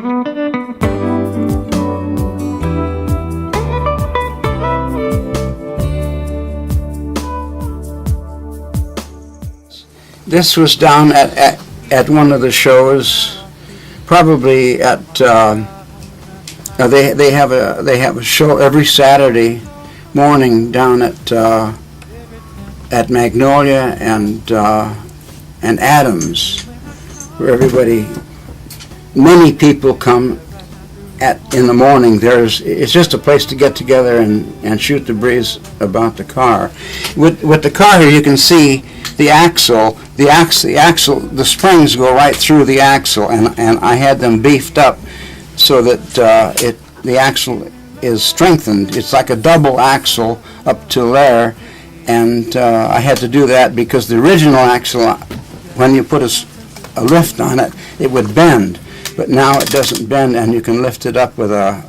This was down at one of the shows, probably at they have a show every Saturday morning down at Magnolia and Adams, where many people come in the morning. It's just a place to get together and shoot the breeze about the car. With the car here, you can see the springs go right through the axle, and I had them beefed up so that the axle is strengthened. It's like a double axle up to there, and I had to do that because the original axle, when you put a lift on it, it would bend, but now it doesn't bend, and you can lift it up with a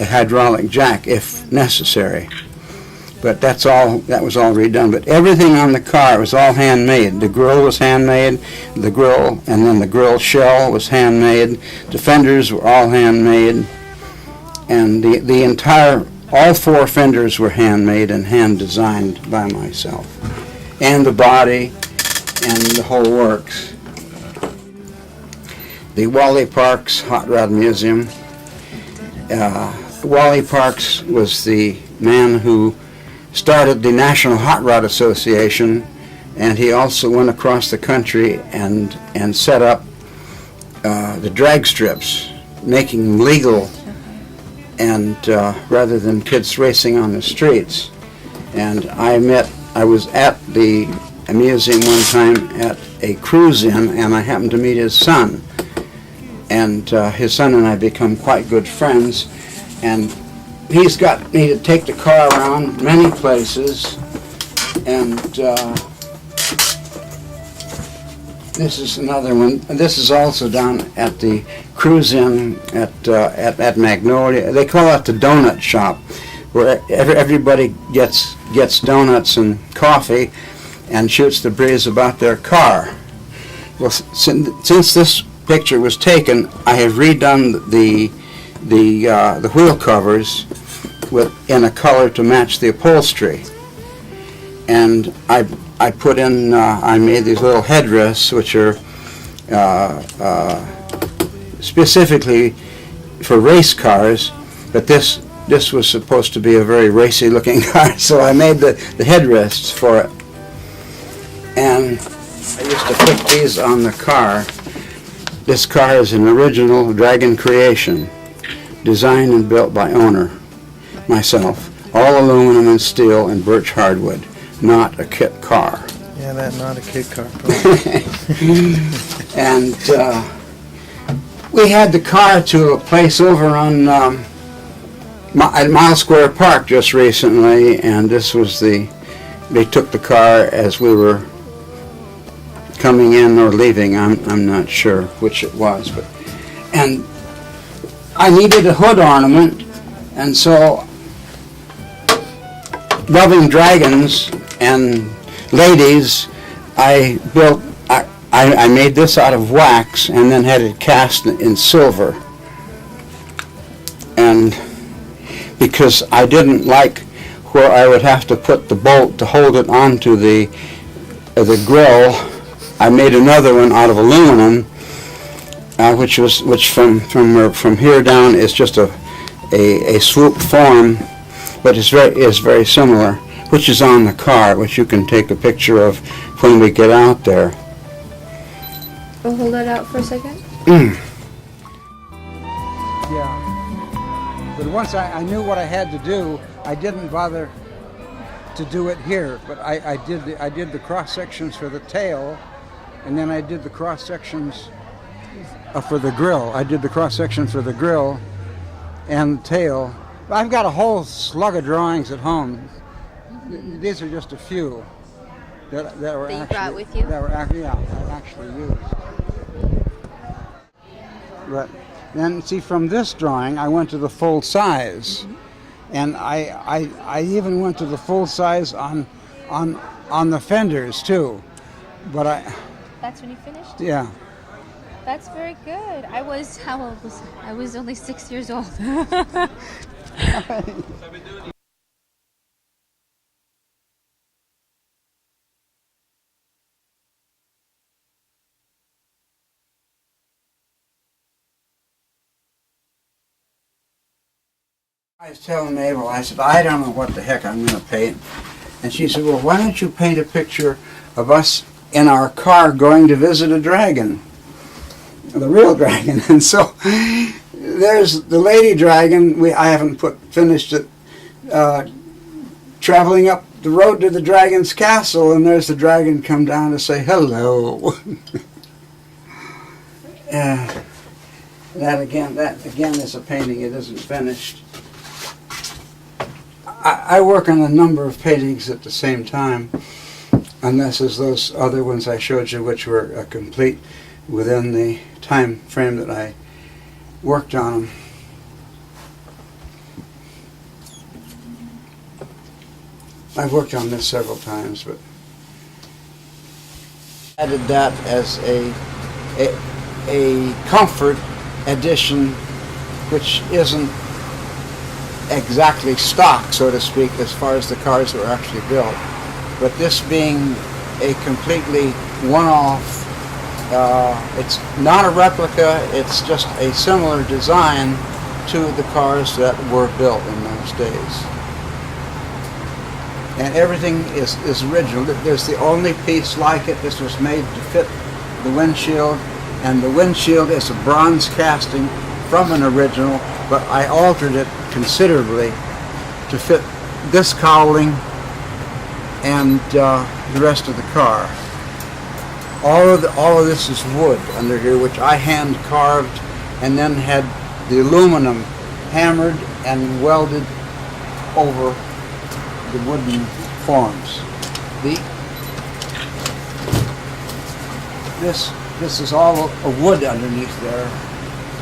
hydraulic jack if necessary. But that was all redone. But everything on the car was all handmade. The grill was handmade, and then the grill shell was handmade. The fenders were all handmade, and all four fenders were handmade and hand designed by myself, and the body, and the whole works. The Wally Parks Hot Rod Museum. Wally Parks was the man who started the National Hot Rod Association, and he also went across the country and set up the drag strips, making them legal, and rather than kids racing on the streets. And I was at the museum one time at a cruise-in, and I happened to meet his son, and his son and I become quite good friends, and he's got me to take the car around many places, and this is another one. This is also down at the cruise-in at Magnolia. They call it the donut shop, where everybody gets donuts and coffee and shoots the breeze about their car. Well, since this picture was taken, I have redone the wheel covers in a color to match the upholstery, and I made these little headrests which are specifically for race cars, but this was supposed to be a very racy looking car, so I made the headrests for it, and I used to put these on the car. This car is an original Dragon creation, designed and built by owner, myself, all aluminum and steel and birch hardwood, not a kit car. Yeah, that's not a kit car. And we had the car to a place over on at Mile Square Park just recently, and this was they took the car as we were coming in or leaving. I'm not sure which it was, and I needed a hood ornament, and so, loving dragons and ladies, I made this out of wax and then had it cast in silver. And because I didn't like where I would have to put the bolt to hold it onto the grill, I made another one out of aluminum, which from here down is just a swoop form, but is very similar, which is on the car, which you can take a picture of when we get out there. We'll hold that out for a second. Yeah, but once I knew what I had to do, I didn't bother to do it here. But I did the cross sections for the tail, and then I did the cross sections for the grill. I did the cross section for the grill and the tail. I've got a whole slug of drawings at home. These are just a few that were that you actually brought with you? that were actually used. But then, see, from this drawing, I went to the full size, and I even went to the full size on the fenders too. But That's when you finished? yeah. That's very good. How old was I? I was only 6 years old. I was telling Mabel, I said, I don't know what the heck I'm going to paint. And she said, well, why don't you paint a picture of us in our car going to visit a dragon, the real dragon. And so there's the Lady Dragon. I haven't finished it. Traveling up the road to the dragon's castle, and there's the dragon come down to say hello. That again is a painting. It isn't finished. I work on a number of paintings at the same time, unless as those other ones I showed you, which were complete within the time frame that I worked on them. I've worked on this several times, but added that as a comfort addition, which isn't exactly stock, so to speak, as far as the cars that were actually built. But this being a completely one-off, it's not a replica, it's just a similar design to the cars that were built in those days. And everything is original. There's the only piece like it. This was made to fit the windshield, and the windshield is a bronze casting from an original, but I altered it considerably to fit this cowling and the rest of the car. All of this is wood under here, which I hand carved and then had the aluminum hammered and welded over the wooden forms. This is all a wood underneath there,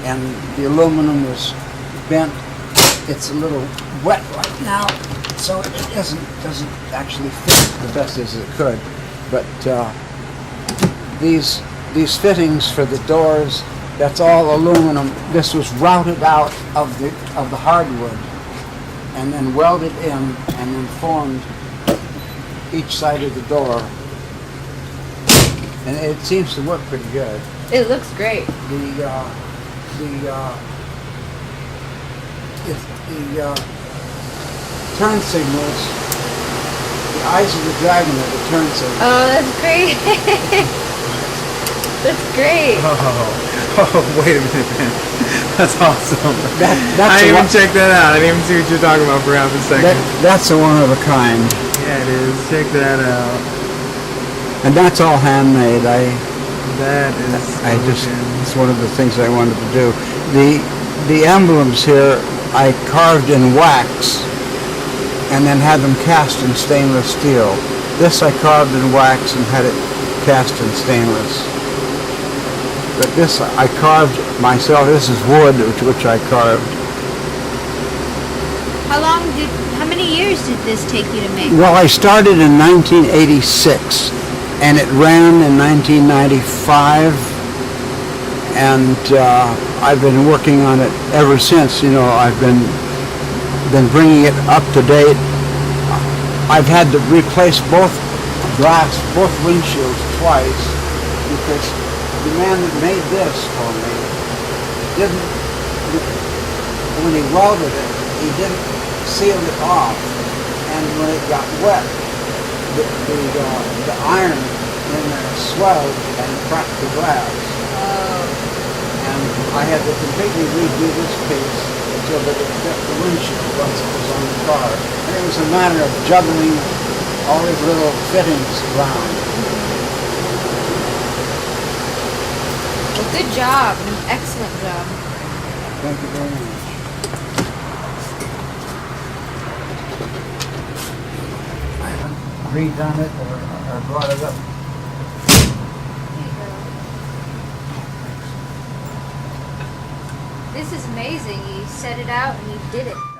and the aluminum was bent. It's a little wet right now, so it doesn't actually fit the best as it could. But these fittings for the doors, that's all aluminum. This was routed out of the hardwood, and then welded in, and then formed each side of the door. And it seems to work pretty good. It looks great. The turn signals, the eyes of the dragon are the turn signals. Oh, that's great. That's great. Oh, wait a minute, man. That's awesome. That's I didn't even check that out. I didn't even see what you're talking about for half a second. That's a one of a kind. Yeah, it is. Check that out. And that's all handmade. It's one of the things I wanted to do. The emblems here I carved in wax and then had them cast in stainless steel. This I carved in wax and had it cast in stainless. But this I carved myself. This is wood which I carved. How many years did this take you to make? Well, I started in 1986 and it ran in 1995, and I've been working on it ever since. You know, I've been bringing it up to date. I've had to replace both windshields twice, because the man that made this for me when he welded it, he didn't seal it off, and when it got wet, the iron in there swelled and cracked the glass. Oh. And I had to completely redo this piece so that it fit the windshield once it was on the car. And it was a matter of juggling all these little fittings around. Well, good job. An excellent job. Thank you very much. I haven't redone it or brought it up. This is amazing. You set it out and you did it.